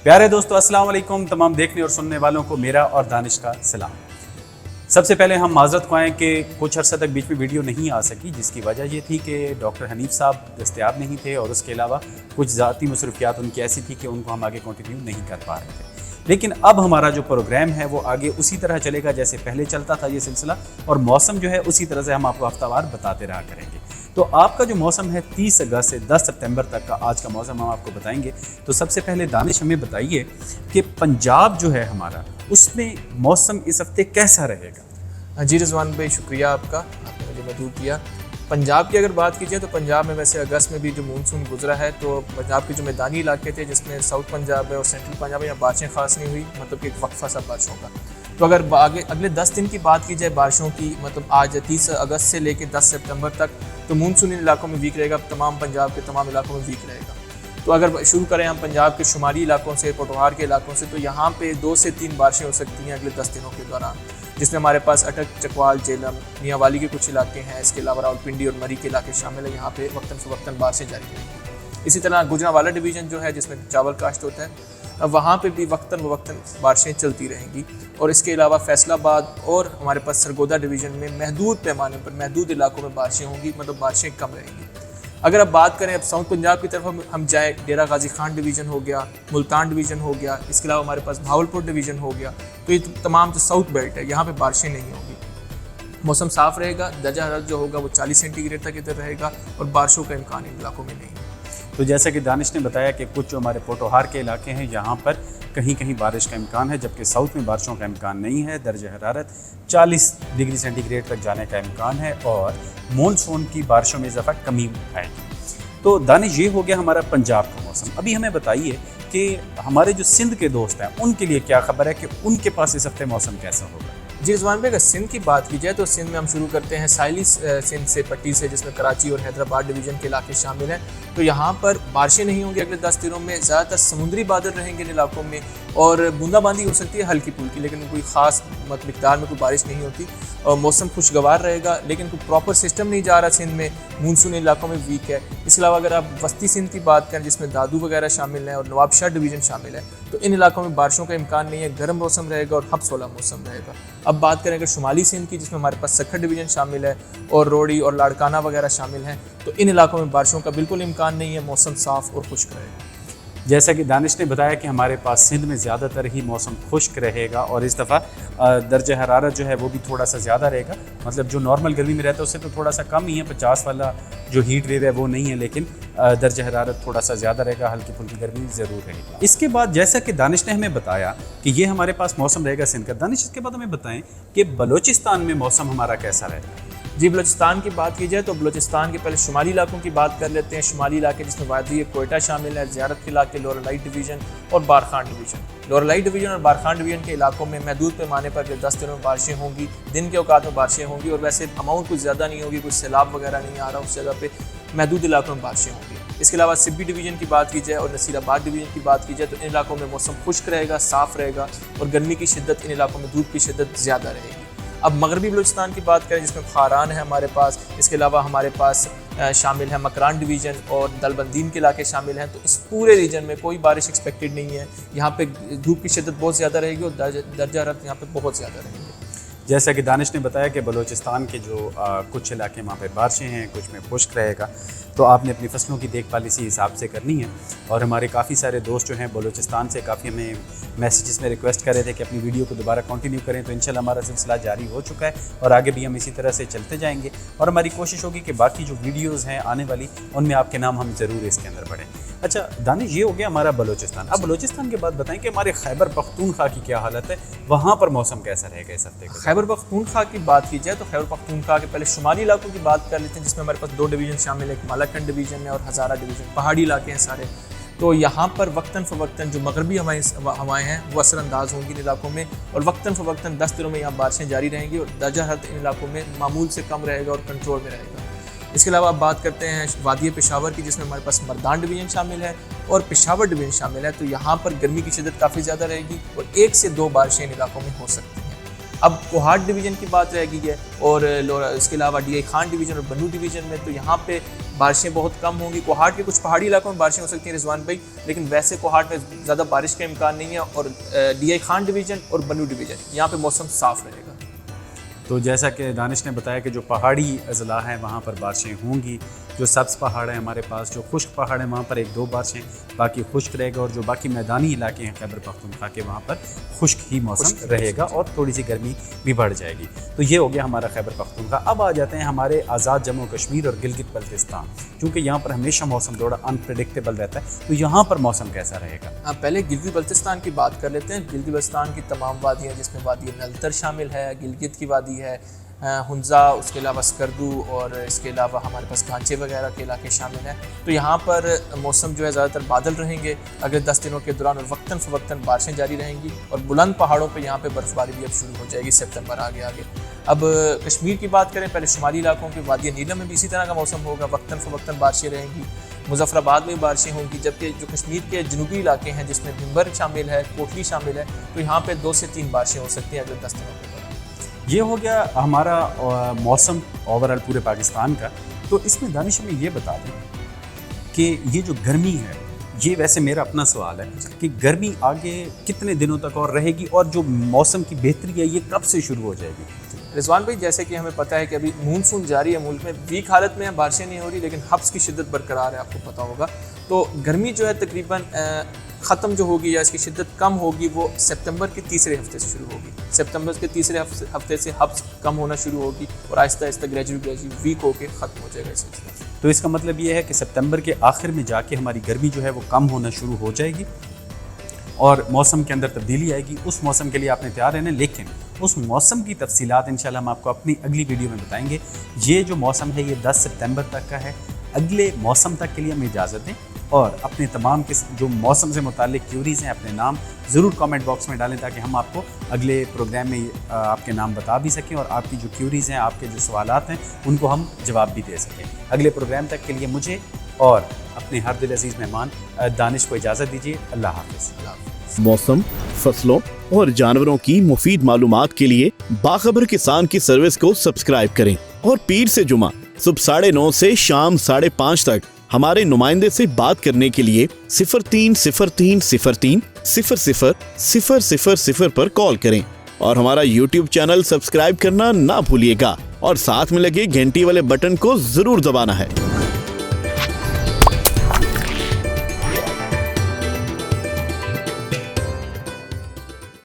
प्यारे दोस्तों, अस्सलाम वालेकुम। तमाम देखने और सुनने वालों को मेरा और दानिश का सलाम। सबसे पहले हम माजरत ख्वाएं कि कुछ अर्सा तक बीच में वीडियो नहीं आ सकी, जिसकी वजह ये थी कि डॉक्टर हनीफ साहब दस्तयाब नहीं थे और उसके अलावा कुछ ज़ाती मसरूफियात उनकी ऐसी थी कि उनको हम आगे कंटिन्यू नहीं कर पा रहे थे। लेकिन अब हमारा जो प्रोग्राम है वो आगे उसी तरह चलेगा जैसे पहले चलता था ये सिलसिला, और मौसम जो है उसी तरह से हम आपको हफ्तावार बताते रहा करेंगे। तो आपका जो मौसम है 30 अगस्त से 10 सितंबर तक का आज का मौसम हम आपको बताएंगे। तो सबसे पहले दानिश हमें बताइए कि पंजाब जो है हमारा, उसमें मौसम इस हफ्ते कैसा रहेगा? जी रिजवान भाई, शुक्रिया आपका, आपने मुझे मदद किया। पंजाब की अगर बात कीजिए तो पंजाब में वैसे अगस्त में भी जो मानसून गुजरा है, तो पंजाब के जो मैदानी इलाके थे जिसमें साउथ पंजाब है और सेंट्रल पंजाब है, यहाँ बारिशें खास नहीं हुई, मतलब कि एक वक्फा सा बारिशों का। तो अगर आगे अगले 10 दिन की बात की जाए बारिशों की, मतलब आज 30 अगस्त से लेकर 10 सितंबर तक, तो मानसून इन इलाकों में वीक रहेगा, तमाम पंजाब के तमाम इलाकों में वीक रहेगा। तो अगर शुरू करें हम पंजाब के शुमाली इलाकों से, पोटोहार के इलाकों से, तो यहाँ पे 2 से 3 बारिशें हो सकती हैं अगले 10 दिनों के दौरान, जिसमें हमारे पास अटक, चकवाल, जेलम, मियांवाली के कुछ इलाके हैं। इसके अलावा रावलपिंडी और मरी के इलाके शामिल है। यहाँ पे वक्तन फ़वक्तन बारिशें जारी रहेंगी। इसी तरह गुजरांवाला डिवीज़न जो है जिसमें चावल काश्त होता है, वहाँ पे भी वक्तन फ़वक्तन बारिशें चलती रहेंगी। और इसके अलावा फैसलाबाद और हमारे पास सरगोदा डिवीज़न में महदूद पैमाने पर महदूद इलाकों में बारिशें होंगी, मतलब बारिशें कम रहेंगी। अगर अब बात करें अब साउथ पंजाब की तरफ हम जाए, डेरा गाजी खान डिवीज़न हो गया, मुल्तान डिवीज़न हो गया, इसके अलावा हमारे पास भावलपुर डिवीज़न हो गया, तो ये तमाम जो साउथ बेल्ट है यहाँ पे बारिशें नहीं होंगी। मौसम साफ़ रहेगा, दर्जा हरारत जो होगा वो 40 सेंटीग्रेड तक इधर रहेगा और बारिशों का इम्कान इन इलाकों में नहीं है। तो जैसा कि दानिश ने बताया कि कुछ जो हमारे पोटोहार के इलाके हैं यहाँ पर कहीं कहीं बारिश का इम्कान है, जबकि साउथ में बारिशों का इम्कान नहीं है। दर्जा हरारत 40 डिग्री सेंटीग्रेड तक जाने का इम्कान है और मानसून की बारिशों में इजाफा कमी आएगी। तो दानिश, ये हो गया हमारा पंजाब का मौसम। अभी हमें बताइए कि हमारे जो सिंध के दोस्त हैं उनके लिए क्या खबर है कि उनके पास इस हफ्ते मौसम कैसा होगा? जी रिजवान भाई, अगर सिंध की बात की जाए तो सिंध में हम शुरू करते हैं साहिली सिंध से, पट्टी से, जिसमें कराची और हैदराबाद डिवीज़न के इलाके शामिल हैं। तो यहाँ पर बारिशें नहीं होंगी अगले 10 दिनों में। ज़्यादातर समुद्री बादल रहेंगे इन इलाकों में और बूंदाबांदी हो सकती है हल्की फुल्की, लेकिन कोई ख़ास मिकदार में कोई बारिश नहीं होती और मौसम खुशगवार रहेगा। लेकिन कोई प्रॉपर सिस्टम नहीं जा रहा सिंध में, मानसून इलाकों में वीक है। इसके अलावा अगर आप वस्ती सिंध की बात करें जिसमें दादू वगैरह शामिल हैं और नवाबशाह डिवीज़न शामिल है, तो इन इलाकों में बारिशों का इम्कान नहीं है, गर्म मौसम रहेगा और हब्स वाला मौसम रहेगा। अब बात करें अगर शुमाली सिंध की, जिसमें हमारे पास सखर डिवीज़न शामिल है और रोडी और लाड़काना वगैरह शामिल हैं, तो इन इलाकों में बारिशों का बिल्कुल इम्कान नहीं है, मौसम साफ़ और खुश्क रहेगा। जैसा कि दानिश ने बताया कि हमारे पास सिंध में ज़्यादातर ही मौसम खुश्क रहेगा और इस दफ़ा दर्जा हरारत जो है वो भी थोड़ा सा ज़्यादा रहेगा। मतलब जो नॉर्मल गर्मी में रहता है उससे तो थोड़ा सा कम ही है, 50 वाला जो हीट वेव है वो नहीं है, लेकिन दर्जा हरारत थोड़ा सा ज़्यादा रहेगा, हल्की फुल्की गर्मी ज़रूर रहेगी। इसके बाद जैसा कि दानिश ने हमें बताया कि ये हमारे पास मौसम रहेगा सिंध का, दानिश इसके बाद हमें बताएं कि बलूचिस्तान में मौसम हमारा कैसा रहेगा? जी, बलूचिस्तान की बात की जाए तो बलूचिस्तान के पहले शुमाली इलाकों की बात कर लेते हैं। शुमाली इलाके जिसमें वादी कोयटा शामिल है, ज़ियारत के इलाके, लोरलाई डिवीज़न और बारखान डिवीज़न। लोरलाई डिवीज़न और बारखान डिवीज़न के इलाकों में महदूद पैमाने पर 10 दिनों में बारिशें होंगी, दिन के औकात में बारिशें होंगी और वैसे अमाउंट कुछ ज़्यादा नहीं होगी, कुछ सैलाब वगैरह नहीं आ रहा, उस जगह पर महदूद इलाकों में बारिशें होंगी। इसके अलावा सिब्बी डिवीज़न की बात की जाए और नसीराबाद डिवीज़न की बात की जाए तो इन इलाकों में मौसम खुश्क रहेगा, साफ़ रहेगा और गर्मी की शिद्दत इन इलाकों में धूप की शिद्दत ज़्यादा रहेगी। अब मगरबी बलूचिस्तान की बात करें जिसमें खारान है हमारे पास, इसके अलावा हमारे पास शामिल है मकरान डिवीज़न और दलबंदीन के इलाके शामिल हैं। तो इस पूरे रीजन में कोई बारिश एक्सपेक्टेड नहीं है। यहाँ पे धूप की शिद्दत बहुत ज़्यादा रहेगी और दर्जा हरारत यहाँ पे बहुत ज़्यादा रहेंगे। जैसा कि दानिश ने बताया कि बलूचिस्तान के जो कुछ इलाके वहाँ पे बारिशें हैं, कुछ में खुश्क रहेगा, तो आपने अपनी फसलों की देखभाल इसी हिसाब से करनी है। और हमारे काफ़ी सारे दोस्त जो हैं बलूचिस्तान से काफ़ी हमें मैसेजेस में रिक्वेस्ट कर रहे थे कि अपनी वीडियो को दोबारा कंटिन्यू करें, तो इंशाल्लाह हमारा सिलसिला जारी हो चुका है और आगे भी हम इसी तरह से चलते जाएंगे और हमारी कोशिश होगी कि बाकी जो वीडियोज़ हैं आने वाली, उनमें आपके नाम हम ज़रूर इसके अंदर बढ़ें। अच्छा दानिश, ये हो गया हमारा बलूचिस्तान। अब बलूचिस्तान के बाद बताएं कि हमारे खैबर पख्तूनख्वा की क्या हालत है, वहाँ पर मौसम कैसा रहेगा इस हफ्ते का? खैबर पख्तूनख्वा की बात की जाए तो खैबर पख्तूनख्वा के पहले शुमाली इलाकों की बात कर लेते हैं, जिसमें हमारे पास 2 डिवीज़न शामिल है, एक मालाकंड डिवीज़न है और हज़ारा डिवीज़न। पहाड़ी इलाके हैं सारे। तो यहाँ पर वक्तन फ़वक्तन जो मगरबी हवाएँ हैं वो असरअंदाज होंगी इन इलाकों में और वक्तन फ़वक्तन 10 दिनों में यहाँ बारिशें जारी रहेंगी और दर्जा हरारत इन इलाकों में मामूल से कम रहेगा और कंट्रोल में रहेगा। इसके अलावा आप बात करते हैं वादी पेशावर की, जिसमें हमारे पास मर्दान डिवीज़न शामिल है और पेशावर डिवीज़न शामिल है। तो यहाँ पर गर्मी की शिद्दत काफ़ी ज़्यादा रहेगी और 1 से 2 बारिशें इन इलाकों में हो सकती हैं। अब कोहाट डिवीज़न की बात रहेगी है और इसके अलावा DI खान डिवीज़न और बनू डिवीज़न में, तो यहाँ पे बारिशें बहुत कम होंगी। कोहाट के कुछ पहाड़ी इलाकों में बारिशें हो सकती हैं रिजवान भाई, लेकिन वैसे कोहाट में ज़्यादा बारिश का इम्कान नहीं है। और DI खान डिवीज़न और बन्नू डिवीज़न यहाँ पे मौसम साफ़ रहेगा। तो जैसा कि दानिश ने बताया कि जो पहाड़ी अजला हैं वहाँ पर बारिशें होंगी, जो सब्ज़ पहाड़ हैं हमारे पास, जो खुश्क पहाड़ हैं वहाँ पर 1-2 बारिशें, बाकी खुश्क रहेगा। और जो बाकी मैदानी इलाके हैं खैबर पख्तूनख्वा के, वहाँ पर खुश्क ही मौसम रहेगा और थोड़ी सी गर्मी भी बढ़ जाएगी। तो ये हो गया हमारा खैबर पख्तूनख्वा। अब आ जाते हैं हमारे आज़ाद जम्मू कश्मीर और गिलगित बल्तिस्तान, क्योंकि यहाँ पर हमेशा मौसम थोड़ा अनप्रेडिक्टेबल रहता है। तो यहाँ पर मौसम कैसा रहेगा? हाँ, पहले गिलगित बल्तिस्तान की बात कर लेते हैं। गिलगित बल्तिस्तान की तमाम वादियाँ, जिसमें वादी नलतर शामिल है, गिलगित की वादी है, हुंजा, उसके अलावा स्कर्दू और इसके अलावा हमारे पास घांचे वगैरह के इलाके शामिल हैं। तो यहाँ पर मौसम जो है ज़्यादातर बादल रहेंगे अगले 10 दिनों के दौरान, और वक्तन फ़वक्तन बारिशें जारी रहेंगी। और बुलंद पहाड़ों पे यहाँ पे बर्फ़बारी भी अब शुरू हो जाएगी सितंबर आगे। अब कश्मीर की बात करें, पहले शुमाली इलाकों के वादी नीलम में भी इसी तरह का मौसम होगा, वक्तन फ़वक्तन बारिशें रहेंगी। मुजफ्फराबाद में बारिशें होंगी, जबकि जो कश्मीर के जनूबी इलाके हैं जिसमें भिम्बर शामिल है, कोटली शामिल है, तो यहाँ पे 2 से 3 बारिशें हो सकती हैं अगले 10 दिनों के दौरान। ये हो गया हमारा मौसम ओवरऑल पूरे पाकिस्तान का। तो इसमें दानिश में ये बता दें कि ये जो गर्मी है, ये वैसे मेरा अपना सवाल है कि गर्मी आगे कितने दिनों तक और रहेगी, और जो मौसम की बेहतरी है ये कब से शुरू हो जाएगी? रिजवान भाई, जैसे कि हमें पता है कि अभी मानसून जारी है मुल्क में, वीक हालत में है, बारिशें नहीं हो रही, लेकिन हब्स की शिद्दत बरकरार है, आपको पता होगा। तो गर्मी जो है तकरीबन ख़त्म जो होगी या इसकी शिद्दत कम होगी वो सितंबर के तीसरे हफ्ते से शुरू होगी। सितंबर के तीसरे हफ्ते से हब्स कम होना शुरू होगी और आहिस्ता आहिस्ता ग्रेजुअली वीक होकर ख़त्म हो जाएगा इस सिलसिले। तो इसका मतलब ये है कि सितंबर के आखिर में जाके हमारी गर्मी जो है वो कम होना शुरू हो जाएगी और मौसम के अंदर तब्दीली आएगी। उस मौसम के लिए आपने तैयार रहना, लेकिन उस मौसम की तफसीलात इंशाल्लाह हम आपको अपनी अगली वीडियो में बताएंगे। ये जो मौसम है ये 10 सितंबर तक का है। अगले मौसम तक के लिए हमें इजाज़त दें और अपने तमाम के जो मौसम से मुताल्लिक क्यूरीज़ हैं अपने नाम ज़रूर कमेंट बॉक्स में डालें, ताकि हम आपको अगले प्रोग्राम में आपके नाम बता भी सकें और आपकी जो क्यूरीज़ हैं, आपके जो सवालात हैं, उनको हम जवाब भी दे सकें। अगले प्रोग्राम तक के लिए मुझे और अपने हर दिल अजीज़ मेहमान दानिश को इजाज़त दीजिए। अल्लाह हाफ़िज़। मौसम, फसलों और जानवरों की मुफीद मालूमात के लिए बाखबर किसान की सर्विस को सब्सक्राइब करें और पीर से जुमा सुबह 9:30 से शाम 5:30 तक हमारे नुमाइंदे से बात करने के लिए 0303030000 पर कॉल करें और हमारा YouTube चैनल सब्सक्राइब करना ना भूलिएगा और साथ में लगे घंटी वाले बटन को जरूर दबाना है।